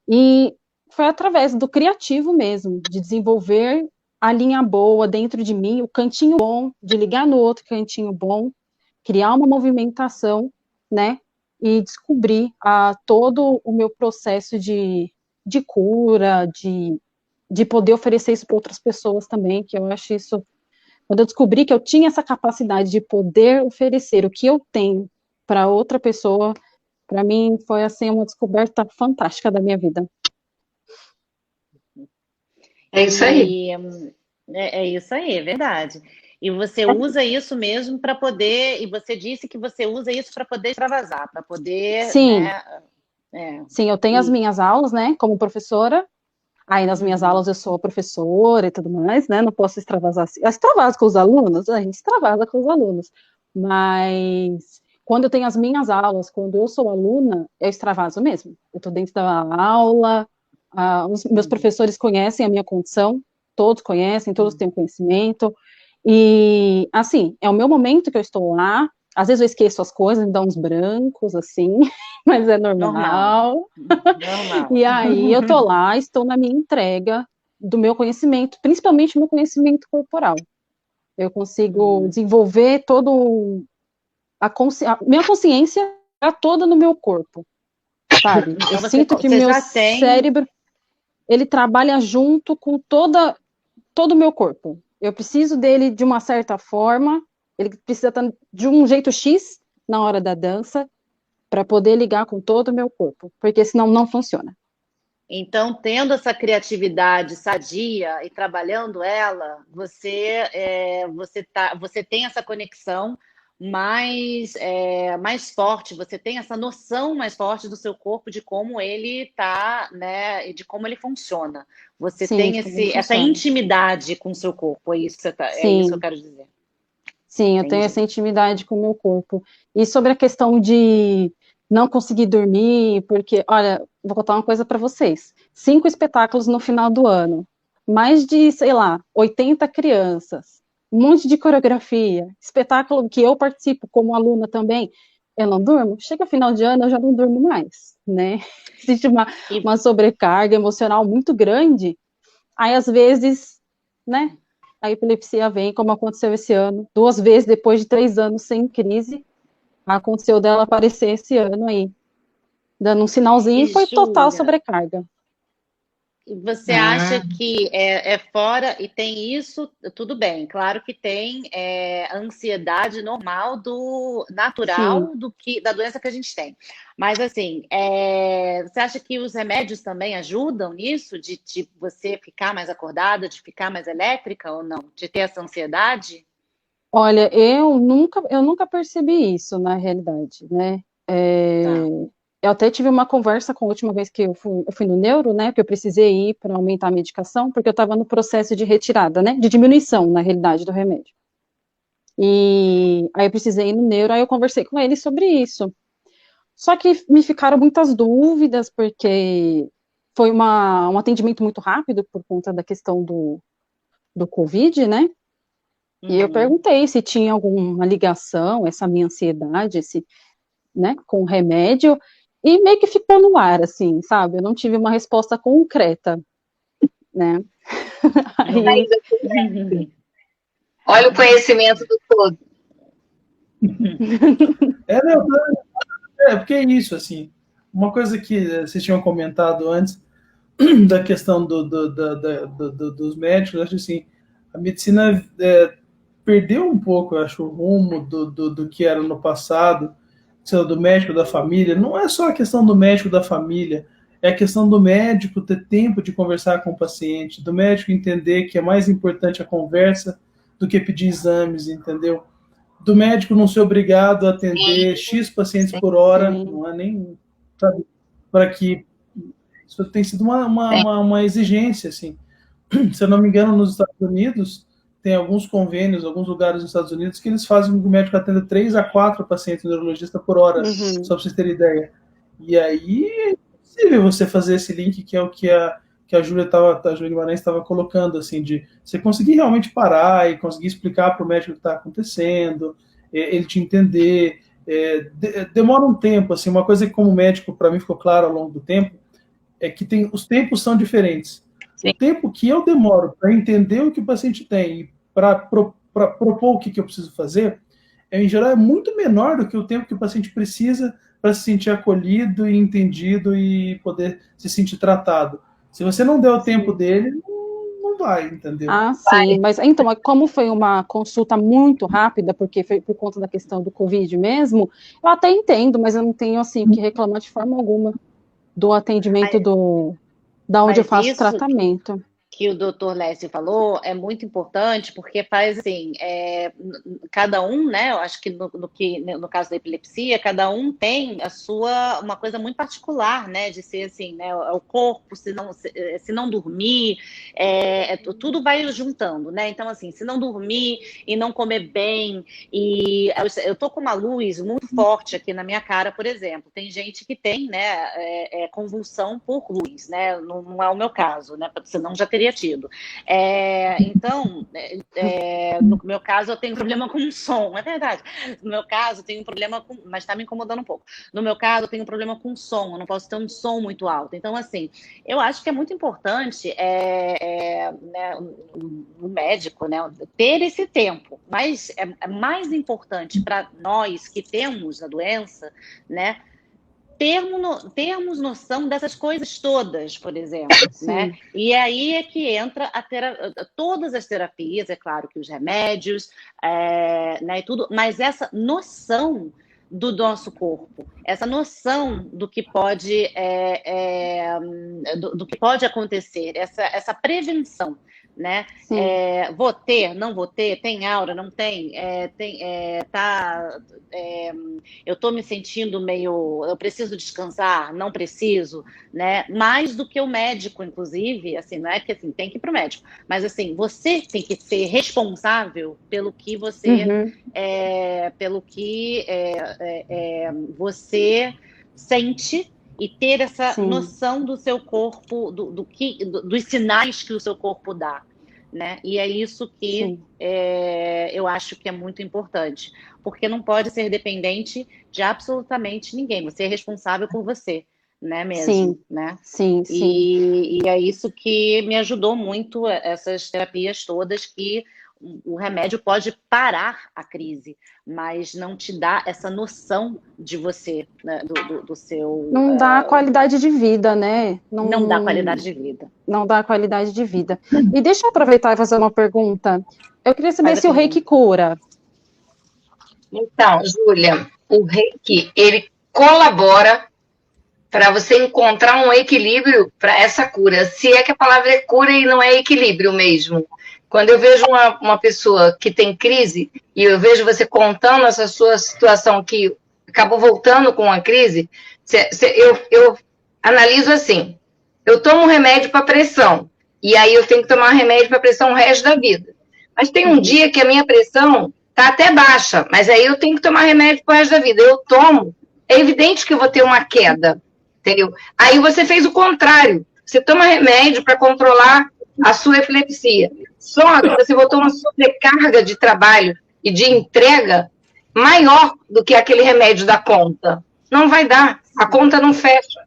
e foi através do criativo mesmo, de desenvolver a linha boa dentro de mim, o cantinho bom, de ligar no outro cantinho bom, criar uma movimentação, né, e descobrir todo o meu processo de cura, de poder oferecer isso para outras pessoas também, que eu acho isso. Quando eu descobri que eu tinha essa capacidade de poder oferecer o que eu tenho para outra pessoa, para mim foi assim uma descoberta fantástica da minha vida. É isso aí. É isso aí, é verdade. E você usa isso mesmo para poder, e você disse que você usa isso para poder extravasar, para poder, sim, né? Sim, eu tenho as minhas aulas, né, como professora. Aí nas minhas aulas eu sou professora e tudo mais, né? Não posso extravasar assim. Eu extravaso com os alunos, a gente extravasa com os alunos. Mas quando eu tenho as minhas aulas, quando eu sou aluna, eu extravaso mesmo. Eu estou dentro da aula, os meus professores conhecem a minha condição, todos conhecem, todos têm conhecimento. E, assim, é o meu momento que eu estou lá. Às vezes eu esqueço as coisas, me dá uns brancos, assim, mas é normal. E aí eu tô lá, estou na minha entrega do meu conhecimento, principalmente o meu conhecimento corporal. Eu consigo desenvolver todo a minha consciência está toda no meu corpo, sabe? Eu sinto que meu cérebro ele trabalha junto com todo o meu corpo. Eu preciso dele de uma certa forma, ele precisa estar de um jeito X na hora da dança para poder ligar com todo o meu corpo, porque senão não funciona. Então, tendo essa criatividade sadia e trabalhando ela, você tem essa conexão mais forte, você tem essa noção mais forte do seu corpo, de como ele está, né, e de como ele funciona. Você tem essa intimidade com o seu corpo, é isso que eu quero dizer. Sim, eu tenho essa intimidade com o meu corpo. E sobre a questão de não conseguir dormir, porque, olha, vou contar uma coisa para vocês. 5 espetáculos no final do ano, mais de, sei lá, 80 crianças, um monte de coreografia, espetáculo que eu participo como aluna também, eu não durmo. Chega final de ano, eu já não durmo mais, né? Existe uma sobrecarga emocional muito grande, aí às vezes, né, a epilepsia vem, como aconteceu esse ano, 2 vezes depois de 3 anos sem crise, aconteceu dela aparecer esse ano aí, dando um sinalzinho, e foi total Júlia, sobrecarga. você acha que é fora, e tem isso, tudo bem, claro que tem ansiedade normal, Sim. natural da doença que a gente tem. Mas assim, você acha que os remédios também ajudam nisso, de você ficar mais acordada, de ficar mais elétrica ou não? De ter essa ansiedade? Olha, eu nunca percebi isso na realidade, né? Tá. Eu até tive uma conversa com a última vez que eu fui no neuro, né? Que eu precisei ir para aumentar a medicação, porque eu estava no processo de retirada, né? De diminuição, na realidade, do remédio. E aí eu precisei ir no neuro, aí eu conversei com ele sobre isso. Só que me ficaram muitas dúvidas, porque foi um atendimento muito rápido por conta da questão do Covid, né? E eu Uhum. perguntei se tinha alguma ligação, essa minha ansiedade, né, com o remédio, e meio que ficou no ar, assim, sabe? Eu não tive uma resposta concreta, né? Aí, Olha o conhecimento do todo. Não, porque é isso, assim, uma coisa que vocês tinham comentado antes, da questão dos médicos, acho assim, a medicina perdeu um pouco, eu acho, o rumo do que era no passado, do médico da família. Não é só a questão do médico da família, é a questão do médico ter tempo de conversar com o paciente, do médico entender que é mais importante a conversa do que pedir exames, entendeu? Do médico não ser obrigado a atender X pacientes por hora, sim, não é nem, sabe, para que isso tem sido uma exigência, assim. Se eu não me engano, nos Estados Unidos, tem alguns convênios, alguns lugares nos Estados Unidos, que eles fazem com que o médico atenda 3 a 4 pacientes neurologistas por hora, só para vocês terem ideia. E aí é impossível você fazer esse link, que é o que a Júlia Guimarães estava colocando, assim, de você conseguir realmente parar e conseguir explicar para o médico o que está acontecendo, ele te entender. Demora um tempo, assim, uma coisa que como médico, para mim, ficou claro ao longo do tempo, é que os tempos são diferentes. Sim. O tempo que eu demoro para entender o que o paciente tem e para propor o que eu preciso fazer, em geral, é muito menor do que o tempo que o paciente precisa para se sentir acolhido e entendido e poder se sentir tratado. Se você não der o tempo dele, não vai, entendeu? Ah, sim, mas então, como foi uma consulta muito rápida, porque foi por conta da questão do Covid mesmo, eu até entendo, mas eu não tenho, assim, o que reclamar de forma alguma do atendimento da onde eu Mas faço isso tratamento. que o doutor Lécio falou é muito importante, porque faz assim, cada um, né? Eu acho que no caso da epilepsia, cada um tem uma coisa muito particular, né? De ser assim, né? O corpo, se não dormir, tudo vai juntando, né? Então, assim, se não dormir e não comer bem, e eu tô com uma luz muito forte aqui na minha cara, por exemplo. Tem gente que tem, né, convulsão por luz, né? Não é o meu caso, né? Senão já teria tido. Então, no meu caso, eu tenho problema com som, é verdade. No meu caso, eu tenho um problema com. Mas está me incomodando um pouco. No meu caso, eu tenho um problema com som, eu não posso ter um som muito alto. Então, assim, eu acho que é muito importante né, o médico, né, ter esse tempo, mas é mais importante para nós que temos a doença, né? Termos noção dessas coisas todas, por exemplo, né? E aí é que entra todas as terapias, é claro que os remédios, né, e tudo, mas essa noção do nosso corpo, essa noção do que pode, do que pode acontecer, essa prevenção, né? Sim. Vou ter, não vou ter, tem aura, não tem, eu estou me sentindo meio, eu preciso descansar, não preciso, né? Mais do que o médico, inclusive, assim, não é que assim, tem que ir para o médico, mas assim, você tem que ser responsável pelo que você, pelo que você sente e ter essa Sim. noção do seu corpo, dos sinais que o seu corpo dá, né? E é isso que eu acho que é muito importante, porque não pode ser dependente de absolutamente ninguém. Você é responsável por você, né? Mesmo, Sim. né? Sim, E é isso que me ajudou muito, essas terapias todas, que o remédio pode parar a crise, mas não te dá essa noção de você, né, do seu... Não dá qualidade de vida, né? Não dá qualidade de vida. Não dá qualidade de vida. E deixa eu aproveitar e fazer uma pergunta. Eu queria saber Faz a se o pergunta. reiki cura. Então, Júlia, o reiki, ele colabora para você encontrar um equilíbrio para essa cura. Se é que a palavra é cura e não é equilíbrio mesmo. Quando eu vejo uma pessoa que tem crise e eu vejo você contando essa sua situação que acabou voltando com a crise, eu analiso assim, eu tomo remédio para pressão e aí eu tenho que tomar remédio para pressão o resto da vida. Mas tem um dia que a minha pressão está até baixa, mas aí eu tenho que tomar remédio para o resto da vida. Eu tomo, é evidente que eu vou ter uma queda, entendeu? Aí você fez o contrário, você toma remédio para controlar a sua epilepsia. Só que você botou uma sobrecarga de trabalho e de entrega maior do que aquele remédio da conta. Não vai dar, a conta não fecha.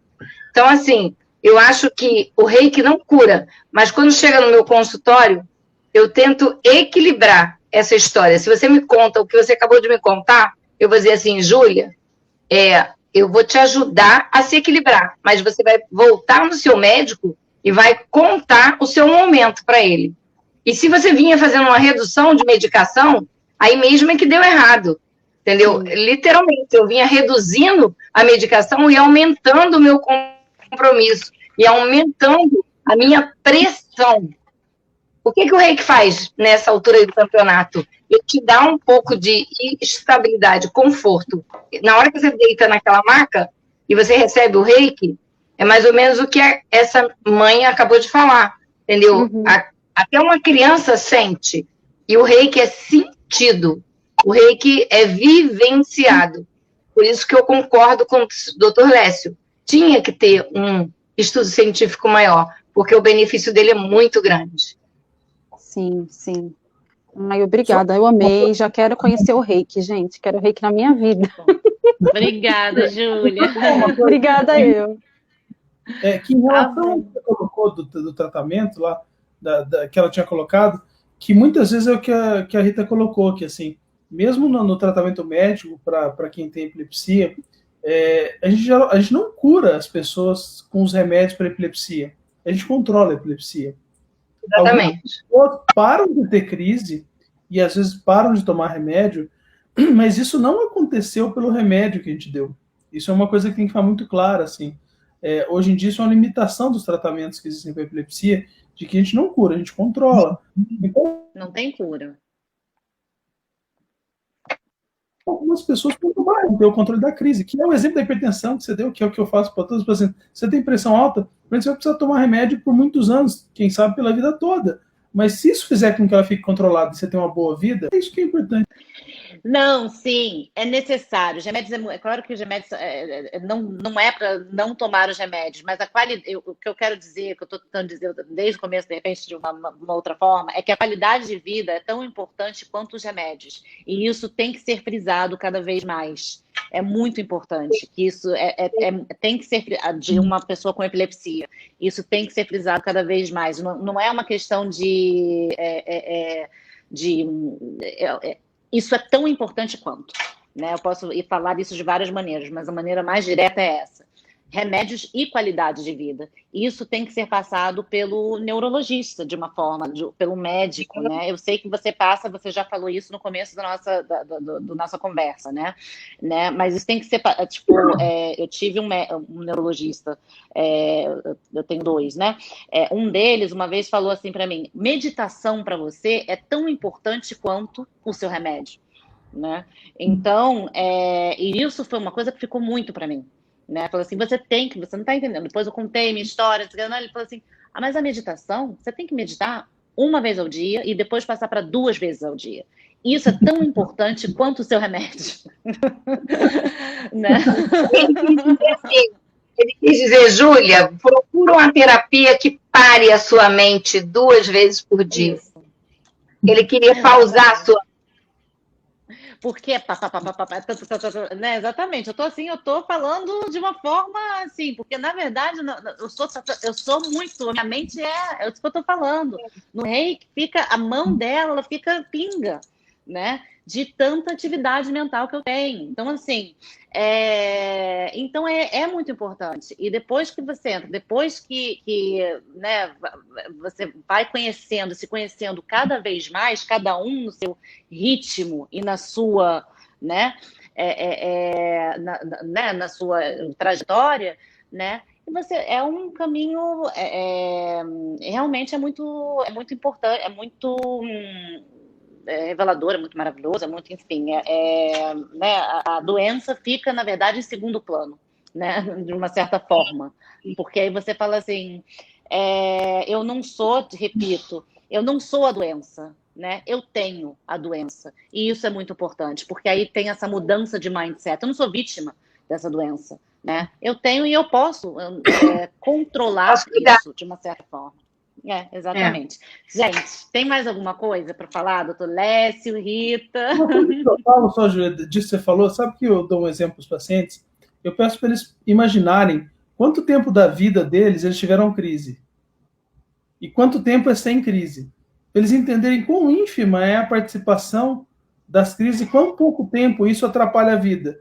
Então, assim, eu acho que o reiki não cura, mas quando chega no meu consultório, eu tento equilibrar essa história. Se você me conta o que você acabou de me contar, eu vou dizer assim, Júlia, eu vou te ajudar a se equilibrar, mas você vai voltar no seu médico e vai contar o seu momento para ele. E se você vinha fazendo uma redução de medicação, aí mesmo é que deu errado, entendeu? Sim. Literalmente, eu vinha reduzindo a medicação e aumentando o meu compromisso, e aumentando a minha pressão. O que o reiki faz nessa altura do campeonato? Ele te dá um pouco de estabilidade, conforto. Na hora que você deita naquela maca e você recebe o reiki, é mais ou menos o que essa mãe acabou de falar, entendeu? Até uma criança sente. E o reiki é sentido. O reiki é vivenciado. Por isso que eu concordo com o Dr. Lécio. Tinha que ter um estudo científico maior, porque o benefício dele é muito grande. Sim, sim. Ai, obrigada, eu amei. Já quero conhecer o reiki, gente. Quero o reiki na minha vida. Obrigada, Júlia. Obrigada, eu. Que em relação ao que você colocou do tratamento lá, que ela tinha colocado, que muitas vezes é o que a Rita colocou, que assim, mesmo no tratamento médico para quem tem epilepsia, a gente não cura as pessoas com os remédios para epilepsia, a gente controla a epilepsia. Exatamente. Algumas pessoas param de ter crise e às vezes param de tomar remédio, mas isso não aconteceu pelo remédio que a gente deu. Isso é uma coisa que tem que ficar muito clara, assim. Hoje em dia isso é uma limitação dos tratamentos que existem para epilepsia, de que a gente não cura, a gente controla. Então, não tem cura. Algumas pessoas podem ter o controle da crise, que é o exemplo da hipertensão que você deu, que é o que eu faço para todos os pacientes. Você tem pressão alta, você vai precisar tomar remédio por muitos anos, quem sabe pela vida toda. Mas se isso fizer com que ela fique controlada e você tenha uma boa vida, é isso que é importante. Não, sim, é necessário. Os remédios, é claro que os remédios não é para não tomar os remédios, mas a qualidade, o que eu quero dizer, que eu estou tentando dizer desde o começo, de repente, de uma outra forma, é que a qualidade de vida é tão importante quanto os remédios. E isso tem que ser frisado cada vez mais. É muito importante que isso tem que ser de uma pessoa com epilepsia. Isso tem que ser frisado cada vez mais. Não é uma questão isso é tão importante quanto, né? Eu posso falar isso de várias maneiras, mas a maneira mais direta é essa. remédios e qualidade de vida. Isso tem que ser passado pelo neurologista, de uma forma, pelo médico, né? Eu sei que você já falou isso no começo da nossa conversa, né? Mas isso tem que ser, tipo, eu tive um neurologista, eu tenho 2, né? Um deles, uma vez, falou assim para mim: meditação para você é tão importante quanto o seu remédio, né? Então, e isso foi uma coisa que ficou muito para mim. Né? Falou assim, você não está entendendo. Depois eu contei minha história, ele falou assim, mas a meditação, você tem que meditar uma vez ao dia e depois passar para 2 vezes ao dia. Isso é tão importante quanto o seu remédio. Né? Ele quis dizer, Júlia, procura uma terapia que pare a sua mente 2 vezes por dia. Isso. Ele queria pausar a sua. Porque né? Exatamente, eu tô falando de uma forma assim, porque na verdade eu sou muito, minha mente é isso que eu tô falando. No reiki fica, a mão dela, ela fica pinga, né? De tanta atividade mental que eu tenho. Então, assim, então é muito importante. E depois que você entra, depois que né, você vai se conhecendo cada vez mais, cada um no seu ritmo e na sua, né, na sua trajetória, né? E você um caminho realmente é muito importante, é muito revelador, é muito maravilhoso, é muito, enfim, né, a doença fica, na verdade, em segundo plano, né, de uma certa forma, porque aí você fala assim, eu não sou a doença, né, eu tenho a doença, e isso é muito importante, porque aí tem essa mudança de mindset, eu não sou vítima dessa doença, né, eu tenho e eu posso controlar isso de uma certa forma. Exatamente. Gente, tem mais alguma coisa para falar, doutor Lécio, Rita? Uma coisa que eu falo só, Júlia, disso que você falou, sabe que eu dou um exemplo para os pacientes? Eu peço para eles imaginarem quanto tempo da vida deles eles tiveram crise e quanto tempo é sem crise. Para eles entenderem quão ínfima é a participação das crises e quão pouco tempo isso atrapalha a vida.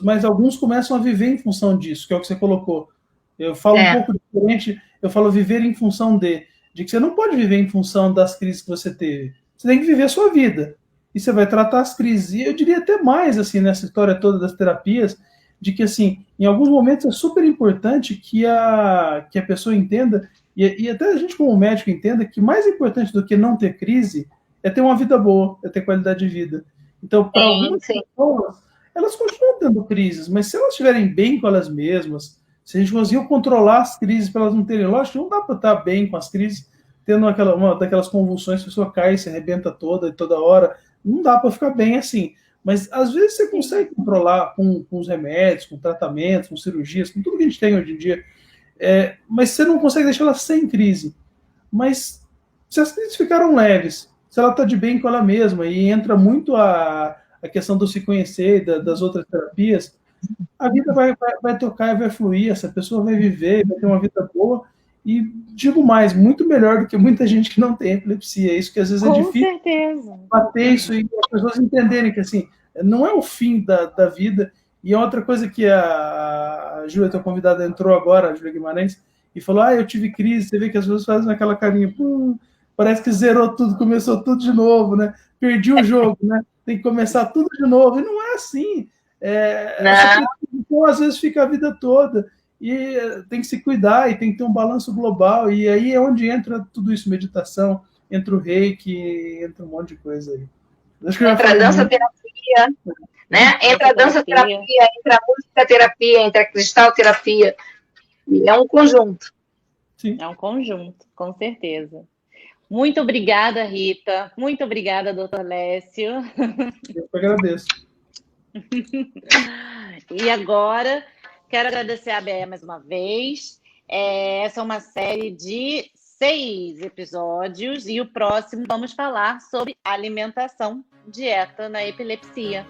Mas alguns começam a viver em função disso, que é o que você colocou. Eu falo um pouco diferente, eu falo viver em função de que você não pode viver em função das crises que você teve. Você tem que viver a sua vida. E você vai tratar as crises. E eu diria até mais, assim, nessa história toda das terapias, de que, assim, em alguns momentos é super importante que a pessoa entenda, e até a gente como médico entenda, que mais importante do que não ter crise é ter uma vida boa, é ter qualidade de vida. Então, para algumas pessoas, elas continuam tendo crises, mas se elas estiverem bem com elas mesmas, se a gente conseguiu controlar as crises para elas não terem, lógico, não dá para estar bem com as crises, tendo uma daquelas convulsões, a pessoa cai, se arrebenta toda hora, não dá para ficar bem assim. Mas às vezes você consegue controlar com os remédios, com tratamentos, com cirurgias, com tudo que a gente tem hoje em dia, mas você não consegue deixar ela sem crise. Mas se as crises ficaram leves, se ela está de bem com ela mesma, e entra muito a questão do se conhecer, das outras terapias, a vida vai tocar e vai fluir, essa pessoa vai viver, vai ter uma vida boa, e digo mais, muito melhor do que muita gente que não tem epilepsia. Isso que às vezes é difícil bater isso e as pessoas entenderem que assim, não é o fim da vida. E é outra coisa que a Júlia, tua convidada, entrou agora, a Júlia Guimarães, e falou, eu tive crise, você vê que as pessoas fazem aquela carinha, parece que zerou tudo, começou tudo de novo, né? Perdi o jogo, né? Tem que começar tudo de novo, e não é assim. Então, às vezes fica a vida toda e tem que se cuidar e tem que ter um balanço global, e aí é onde entra tudo isso, meditação, entra o reiki, entra um monte de coisa aí. Entra a dança-terapia, né? Entra a dança-terapia, entra a música-terapia, entra a cristal-terapia, é um conjunto. Sim. É um conjunto, com certeza. Muito obrigada, Rita. Muito obrigada, doutor Lécio. Eu que agradeço. E agora, quero agradecer a BE mais uma vez. Essa é uma série de 6 episódios e o próximo vamos falar sobre alimentação, dieta na epilepsia.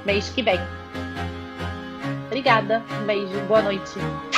Mês que vem. Obrigada. Um beijo. Boa noite.